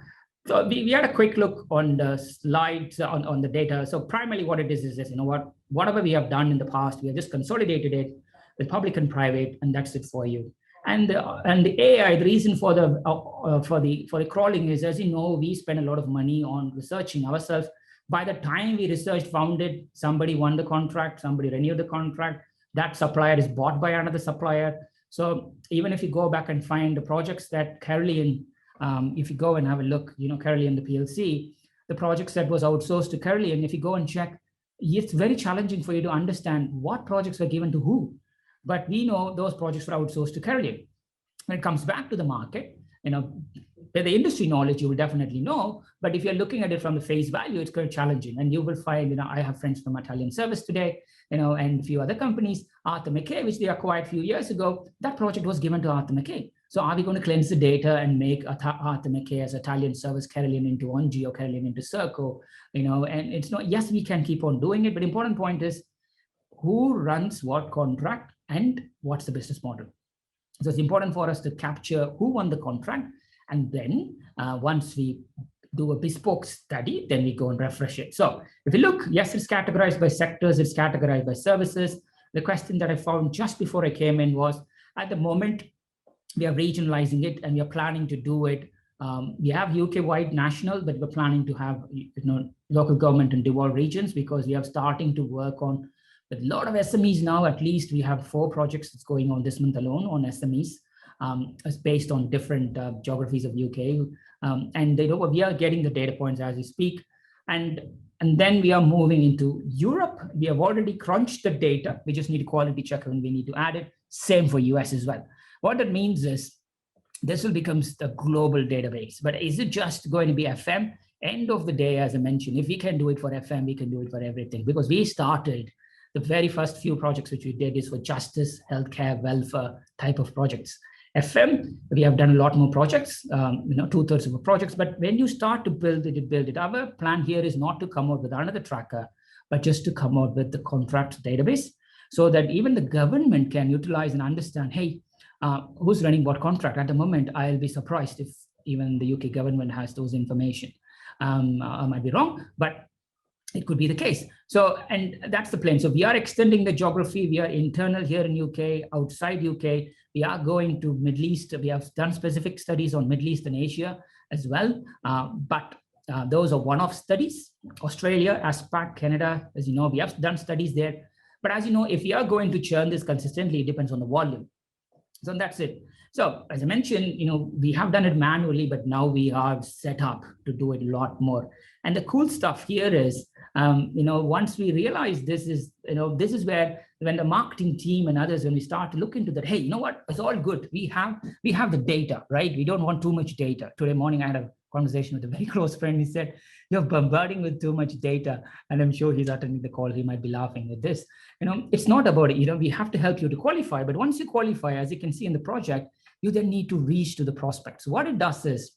we had a quick look on the slides on the data. So primarily what it is this, whatever we have done in the past, we have just consolidated it with public and private, and that's it for you. And the AI, the reason for the crawling is, as you know, we spend a lot of money on researching ourselves. By the time we researched, found it, somebody won the contract, somebody renewed the contract, that supplier is bought by another supplier. So even if you go back and find the projects that Caroline, if you go and have a look, Caroline, the PLC, the projects that was outsourced to Caroline, if you go and check, it's very challenging for you to understand what projects were given to who. But we know those projects were outsourced to Caroline. When it comes back to the market, the industry knowledge you will definitely know, but if you're looking at it from the face value, it's quite challenging. And you will find, I have friends from Italian Service today, and a few other companies, Arthur McKay, which they acquired a few years ago, that project was given to Arthur McKay. So are we going to cleanse the data and make Arthur McKay as Italian Service Caroline into ONG or Caroline into CIRCA? And it's not, yes, we can keep on doing it, but important point is who runs what contract and what's the business model. So it's important for us to capture who won the contract. And then once we do a bespoke study, then we go and refresh it. So if you look, yes, it's categorized by sectors, it's categorized by services. The question that I found just before I came in was, at the moment, we are regionalizing it and we are planning to do it. We have UK-wide national, but we're planning to have local government and devolved regions, because we are starting to work on with a lot of SMEs now. At least we have 4 projects that's going on this month alone on SMEs. It's based on different geographies of UK. And we are getting the data points as we speak. And then we are moving into Europe. We have already crunched the data. We just need a quality check and we need to add it. Same for US as well. What that means is this will become the global database. But is it just going to be FM? End of the day, as I mentioned, if we can do it for FM, we can do it for everything. Because we started, the very first few projects which we did is for justice, healthcare, welfare type of projects. FM, we have done a lot more projects, 2/3 of the projects. But when you start to build it. Our plan here is not to come out with another tracker, but just to come out with the contract database, so that even the government can utilize and understand, hey, who's running what contract? At the moment, I'll be surprised if even the UK government has those information. I might be wrong, but it could be the case. So, and that's the plan. So we are extending the geography. We are internal here in UK, outside UK. We are going to Middle East. We have done specific studies on Middle East and Asia as well. But those are one-off studies. Australia, ASPAC, Canada, as you know, we have done studies there. But as you know, if we are going to churn this consistently, it depends on the volume. So that's it. So as I mentioned, we have done it manually, but now we are set up to do it a lot more. And the cool stuff here is, once we realize this is where, when the marketing team and others, when we start to look into that, hey, you know what, it's all good. We have the data, right? We don't want too much data. Today morning, I had a conversation with a very close friend. He said, you're bombarding with too much data. And I'm sure he's attending the call. He might be laughing with this. It's not about it. We have to help you to qualify. But once you qualify, as you can see in the project, you then need to reach to the prospects. What it does is,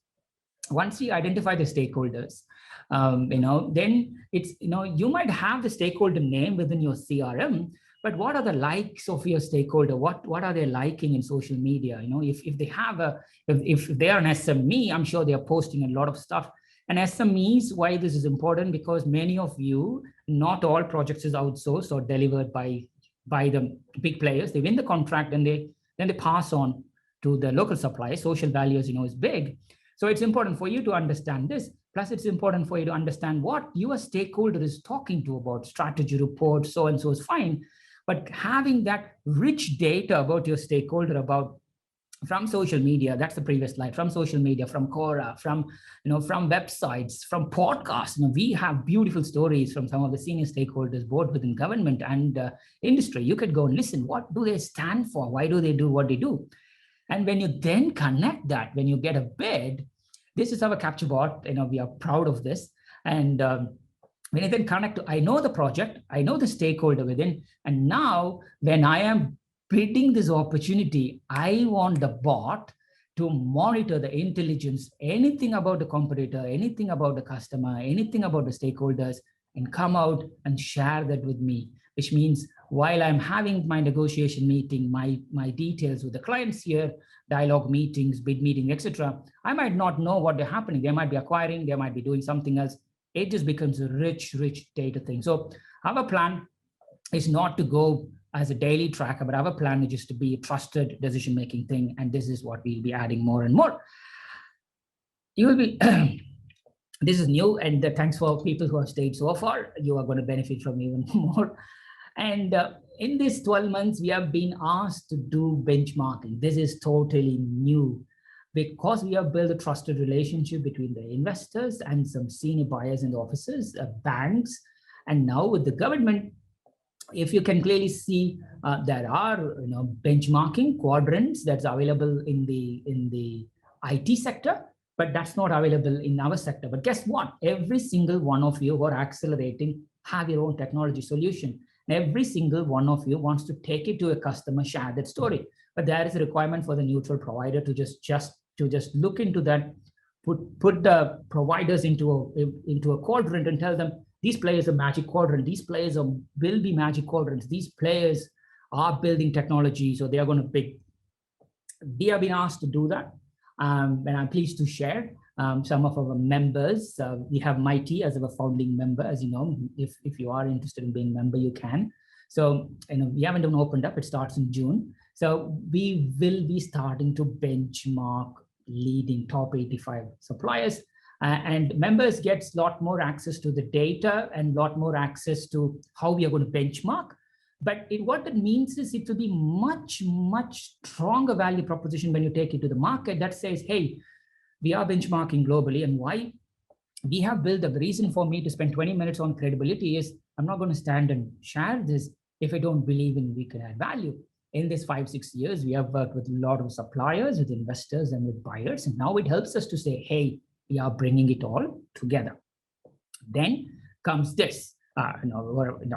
once you identify the stakeholders, then it's, you might have the stakeholder name within your CRM, but what are the likes of your stakeholder? What are they liking in social media? If they have if they are an SME, I'm sure they are posting a lot of stuff. And SMEs, why this is important? Because many of you, not all projects is outsourced or delivered by the big players. They win the contract and then they pass on to the local supplier. Social value, as you know, is big. So it's important for you to understand this. Plus, it's important for you to understand what your stakeholder is talking to about strategy reports, so and so is fine. But having that rich data about your stakeholder, from social media, that's the previous slide, from social media, from Quora, from websites, from podcasts. We have beautiful stories from some of the senior stakeholders, both within government and industry. You could go and listen. What do they stand for? Why do they do what they do? And when you then connect that, when you get a bid, this is our capture bot. We are proud of this. And when I then connect to, I know the project, I know the stakeholder within, and now when I am bidding this opportunity, I want the bot to monitor the intelligence, anything about the competitor, anything about the customer, anything about the stakeholders, and come out and share that with me, which means while I'm having my negotiation meeting, my details with the clients here, dialogue meetings, bid meeting, etc., I might not know what they're happening. They might be acquiring, they might be doing something else. It just becomes a rich data thing. So our plan is not to go as a daily tracker, but our plan is just to be a trusted decision-making thing. And this is what we'll be adding more and more. You will be, this is new, and thanks for people who have stayed so far. You are going to benefit from even more. And in these 12 months, we have been asked to do benchmarking. This is totally new because we have built a trusted relationship between the investors and some senior buyers in the offices, banks, and now with the government. If you can clearly see, there are benchmarking quadrants that's available in the IT sector, but that's not available in our sector. But guess what? Every single one of you who are accelerating have your own technology solution. Every single one of you wants to take it to a customer, share that story. But there is a requirement for the neutral provider to just look into that, put the providers into a quadrant and tell them, these players are magic quadrant, these players will be magic quadrants, these players are building technology, so they are going to pick. We have been asked to do that, and I'm pleased to share some of our members. We have Mighty as our founding member. As you know, if you are interested in being a member, you can. So we haven't even opened up. It starts in June. So we will be starting to benchmark leading top 85 suppliers. And members get a lot more access to the data and a lot more access to how we are going to benchmark. But what that means is it will be much stronger value proposition when you take it to the market that says, hey, we are benchmarking globally. And why? We have built the reason for me to spend 20 minutes on credibility is I'm not going to stand and share this if I don't believe in we can add value. In this 5-6 years, we have worked with a lot of suppliers, with investors, and with buyers. And now it helps us to say, hey, we are bringing it all together. Then comes this.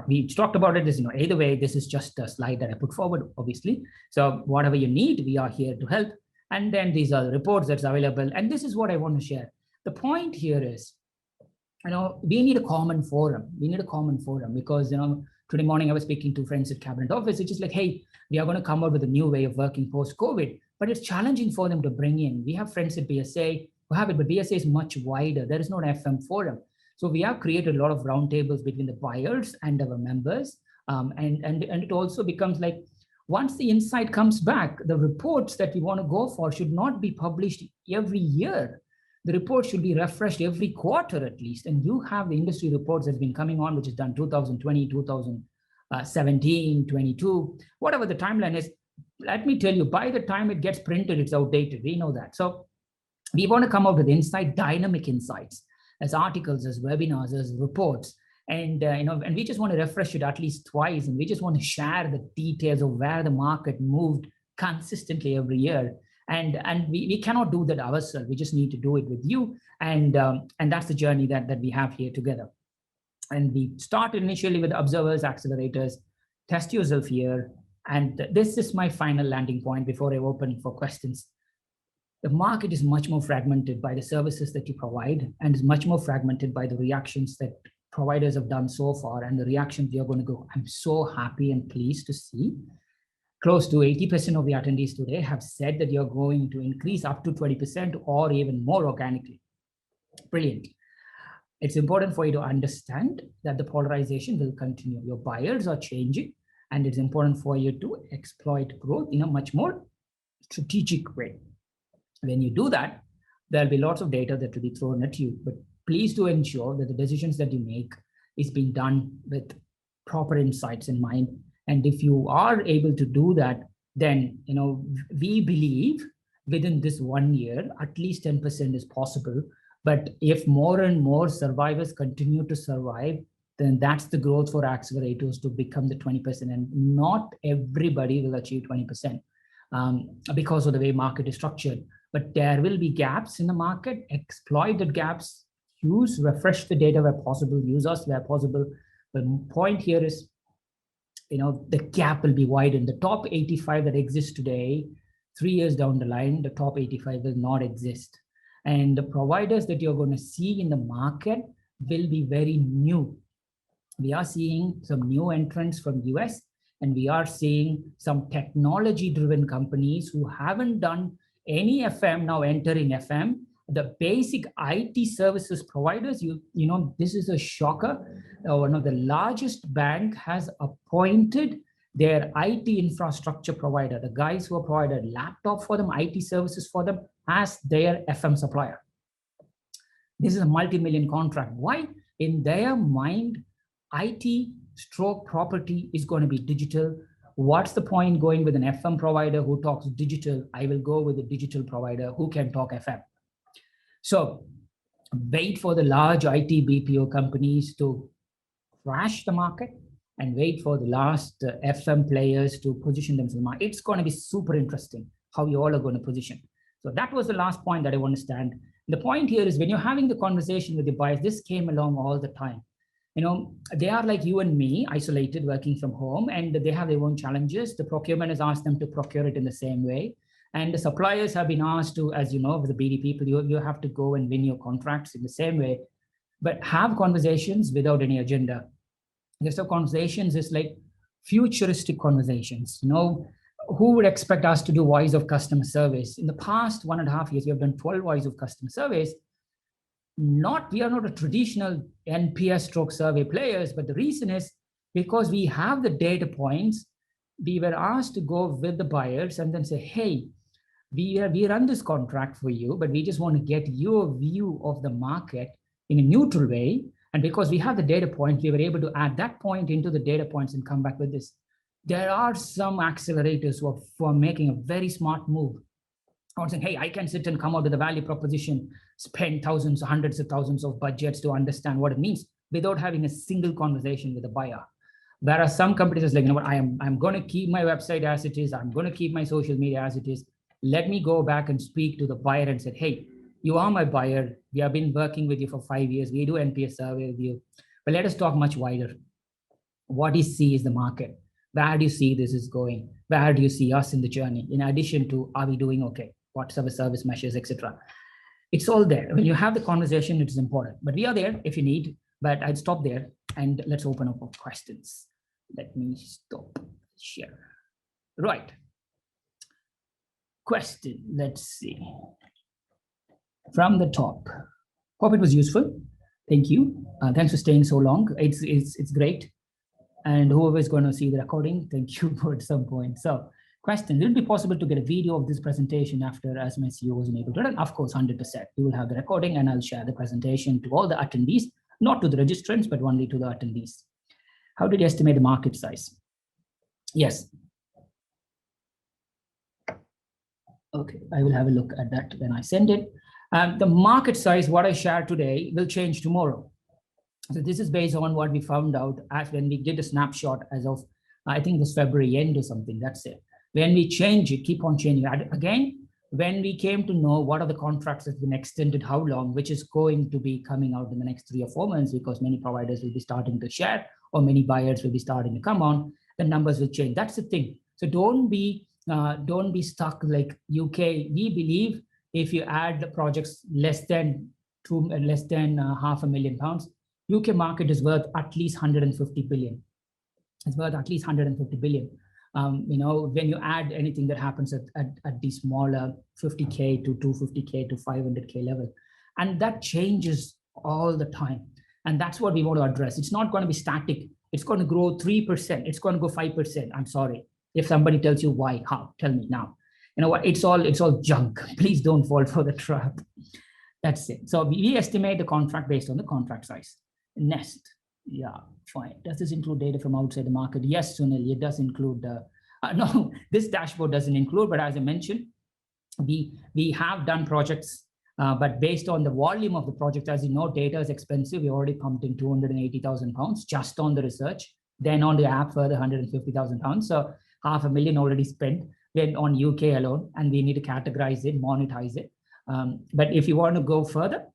We talked about it. Either way, this is just a slide that I put forward, obviously. So whatever you need, we are here to help. And then these are the reports that's available. And this is what I want to share. The point here is, we need a common forum. We need a common forum because, today morning I was speaking to friends at Cabinet Office. It's just like, hey, we are going to come out with a new way of working post-COVID, but it's challenging for them to bring in. We have friends at BSA who have it, but BSA is much wider. There is no FM forum. So we have created a lot of roundtables between the buyers and our members. And it also becomes like, once the insight comes back, the reports that we want to go for should not be published every year. The report should be refreshed every quarter at least. And you have the industry reports that's been coming on, which is done 2020, 2017, 22, whatever the timeline is. Let me tell you, by the time it gets printed, it's outdated. We know that. So we want to come up with dynamic insights, as articles, as webinars, as reports. And, and we just want to refresh it at least twice. And we just want to share the details of where the market moved consistently every year. And we cannot do that ourselves. We just need to do it with you. And that's the journey that we have here together. And we started initially with observers, accelerators, test yourself here. And this is my final landing point before I open for questions. The market is much more fragmented by the services that you provide, and is much more fragmented by the reactions that providers have done so far and the reactions you're going to go. I'm so happy and pleased to see close to 80% of the attendees today have said that you're going to increase up to 20% or even more organically. Brilliant. It's important for you to understand that the polarization will continue. Your buyers are changing, and it's important for you to exploit growth in a much more strategic way. When you do that, there'll be lots of data that will be thrown at you, but please do ensure that the decisions that you make is being done with proper insights in mind. And if you are able to do that, then, we believe within this 1 year, at least 10% is possible. But if more and more survivors continue to survive, then that's the growth for accelerators to become the 20%. And not everybody will achieve 20% because of the way market is structured. But there will be gaps in the market, exploited gaps, refresh the data where possible, use us where possible. The point here is, the gap will be widened. The top 85 that exists today, 3 years down the line, the top 85 will not exist. And the providers that you're going to see in the market will be very new. We are seeing some new entrants from US, and we are seeing some technology-driven companies who haven't done any FM now entering FM. The basic IT services providers, this is a shocker. One of the largest bank has appointed their IT infrastructure provider, the guys who have provided laptop for them, IT services for them, as their FM supplier. This is a multi-million contract. Why? In their mind, IT stroke property is going to be digital. What's the point going with an FM provider who talks digital? I will go with a digital provider who can talk FM. So wait for the large IT BPO companies to crash the market and wait for the last FM players to position themselves in the market. It's going to be super interesting how you all are going to position. So that was the last point that I want to stand. The point here is when you're having the conversation with the buyers, this came along all the time. They are like you and me, isolated, working from home, and they have their own challenges. The procurement has asked them to procure it in the same way. And the suppliers have been asked to, as you know, with the BD people, you have to go and win your contracts in the same way, but have conversations without any agenda. There's some conversations is like futuristic conversations. Who would expect us to do voice of customer service? In the past 1.5 years, we have done 12 voice of customer service. We are not a traditional NPS stroke survey players, but the reason is because we have the data points. We were asked to go with the buyers and then say, hey, we run this contract for you, but we just want to get your view of the market in a neutral way. And because we have the data points, we were able to add that point into the data points and come back with this. There are some accelerators who are making a very smart move. I was saying, hey, I can sit and come out with a value proposition, spend thousands, hundreds of thousands of budgets to understand what it means without having a single conversation with a buyer. There are some companies like, I'm going to keep my website as it is. I'm going to keep my social media as it is. Let me go back and speak to the buyer and say, hey, you are my buyer. We have been working with you for 5 years. We do NPS survey with you. But let us talk much wider. What you see is the market. Where do you see this is going? Where do you see us in the journey? In addition to, are we doing okay? What's our service measures, etc. It's all there. When you have the conversation, it is important. But we are there if you need. But I'd stop there and let's open up for questions. Let me stop share. Right. Question. Let's see. From the top. Hope it was useful. Thank you. Thanks for staying so long. It's great. And whoever is going to see the recording, thank you for at some point. So, question, will it be possible to get a video of this presentation after as my CEO wasn't able to? And of course, 100%. You will have the recording and I'll share the presentation to all the attendees, not to the registrants, but only to the attendees. How did you estimate the market size? Yes. Okay, I will have a look at that when I send it. The market size, what I share today, will change tomorrow. So this is based on what we found out as when we did a snapshot as of, I think it was February end or something, that's it. When we change it, keep on changing. Again, when we came to know what are the contracts that have been extended, how long, which is going to be coming out in the next 3 or 4 months, because many providers will be starting to share or many buyers will be starting to come on, the numbers will change. That's the thing. So don't be stuck like UK. We believe if you add the projects less than £500,000, UK market is worth at least 150 billion. It's worth at least 150 billion. When you add anything that happens at the smaller 50K to 250K to 500K level, and that changes all the time. And that's what we want to address. It's not going to be static. It's going to grow 3%. It's going to go 5%. I'm sorry. If somebody tells you why, how, tell me now. You know what? It's all junk. Please don't fall for the trap. That's it. So we estimate the contract based on the contract size. Nest. Yeah, fine. Does this include data from outside the market? Yes, Sunil, it does include. No, this dashboard doesn't include, but as I mentioned, we have done projects, but based on the volume of the project, as you know, data is expensive. We already pumped in £280,000 just on the research. Then on the app, further £150,000. So $500,000 already spent then on UK alone, and we need to categorize it, monetize it. But if you want to go further,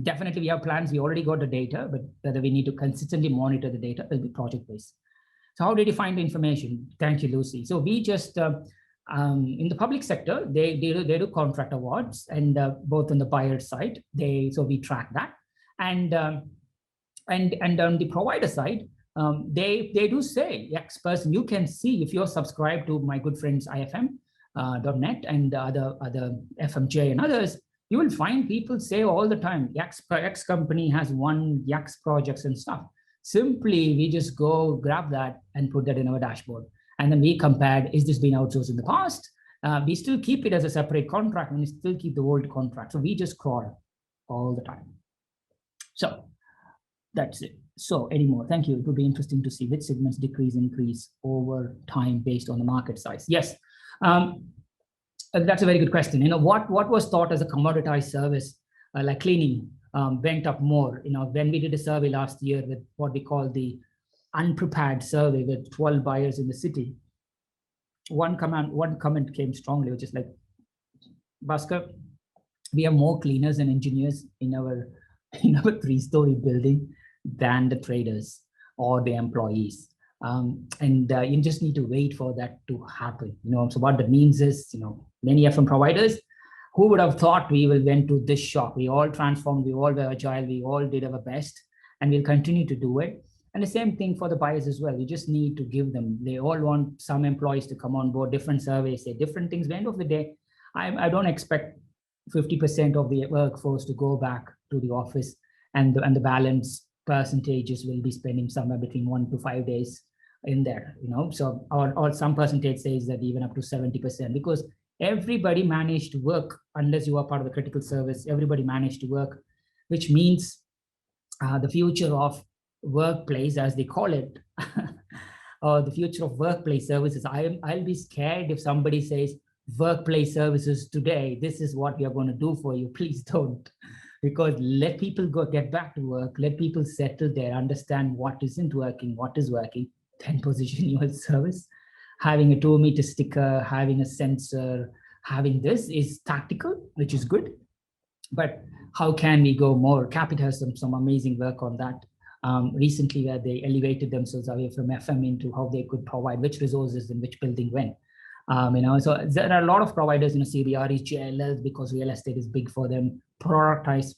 Definitely, we have plans. We already got the data, but whether we need to consistently monitor the data will be project-based. So how did you find the information? Thank you, Lucy. So we just, in the public sector, they do contract awards, and both on the buyer side, so we track that. And on the provider side, they do say, yes, person, you can see if you're subscribed to my good friends IFM.net and other FMJ and others, you will find people say all the time, X company has won X projects and stuff. Simply, we just go grab that and put that in our dashboard. And then we compared, is this been outsourced in the past? We still keep it as a separate contract, and we still keep the old contract. So we just crawl all the time. So that's it. So anymore, thank you. It would be interesting to see which segments decrease, increase over time based on the market size. Yes. That's a very good question. You know, what was thought as a commoditized service, like cleaning, went up more. You know, when we did a survey last year with what we call the unprepared survey with 12 buyers in the city, one comment came strongly, which is like, Bhaskar, we have more cleaners and engineers in our 3-story building than the traders or the employees. You just need to wait for that to happen. You know, so what that means is, you know, many FM providers, who would have thought we will went to this shock? We all transformed, we all were agile, we all did our best, and we'll continue to do it. And the same thing for the buyers as well. We just need to give them, they all want some employees to come on board, different surveys, say different things. At the end of the day, I don't expect 50% of the workforce to go back to the office, and the balance percentages will be spending somewhere between 1 to 5 days in there, you know. So or some percentage says that even up to 70%, because everybody managed to work, unless you are part of the critical service, everybody managed to work, which means the future of workplace, as they call it, or the future of workplace services. I'll be scared if somebody says workplace services today, this is what we are going to do for you. Please don't, because let people get back to work, let people settle there, understand what isn't working, what is working, then position your service. Having a 2-meter sticker, having a sensor, having this is tactical, which is good. But how can we go more? Capita has some amazing work on that recently, where they elevated themselves away from FM into how they could provide which resources in which building when. You know, so there are a lot of providers, you know, CBREs, JLLs, because real estate is big for them, productize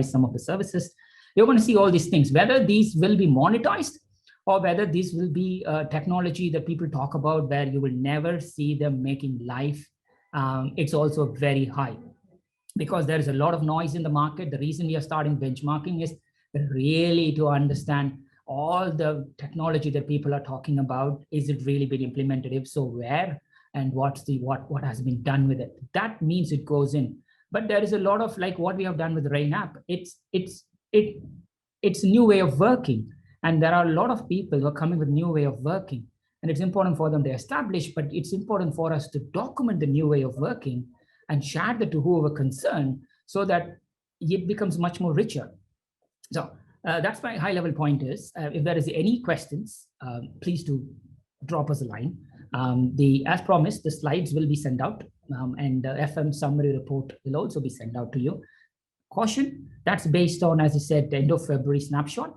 some of the services. You're going to see all these things, whether these will be monetized or whether this will be technology that people talk about where you will never see them making life. It's also very high, because there is a lot of noise in the market. The reason we are starting benchmarking is really to understand all the technology that people are talking about. Is it really been implemented? If so, where? And what has been done with it? That means it goes in. But there is a lot of, like what we have done with the Rain app. It's a new way of working. And there are a lot of people who are coming with new way of working. And it's important for them to establish, but it's important for us to document the new way of working and share that to whoever concerned, so that it becomes much more richer. So that's my high level point is, if there is any questions, please do drop us a line. As promised, the slides will be sent out, and the FM summary report will also be sent out to you. Caution, that's based on, as I said, the end of February snapshot.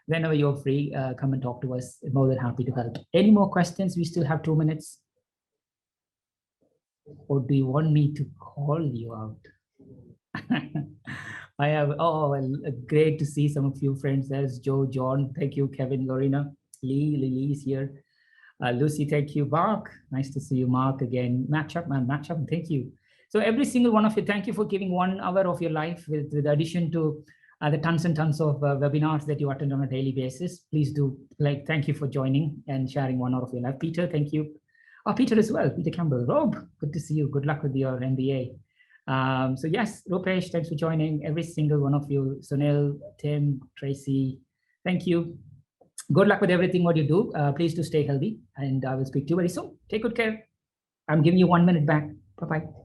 Whenever you're free, come and talk to us. I'm more than happy to help. Any more questions? We still have 2 minutes. Or do you want me to call you out? I have, great to see some of you friends. There's Joe, John, thank you, Kevin, Lorena, Lee is here. Lucy, thank you. Mark, nice to see you, Mark, again. Match up, thank you. So every single one of you, thank you for giving 1 hour of your life with addition to the tons and tons of webinars that you attend on a daily basis. Please do, thank you for joining and sharing 1 hour of your life. Peter, thank you. Oh, Peter as well, Peter Campbell. Rob, good to see you. Good luck with your MBA. So yes, Rupesh, thanks for joining. Every single one of you. Sunil, Tim, Tracy, thank you. Good luck with everything what you do. Please do stay healthy, and I will speak to you very soon. Take good care. I'm giving you 1 minute back. Bye-bye.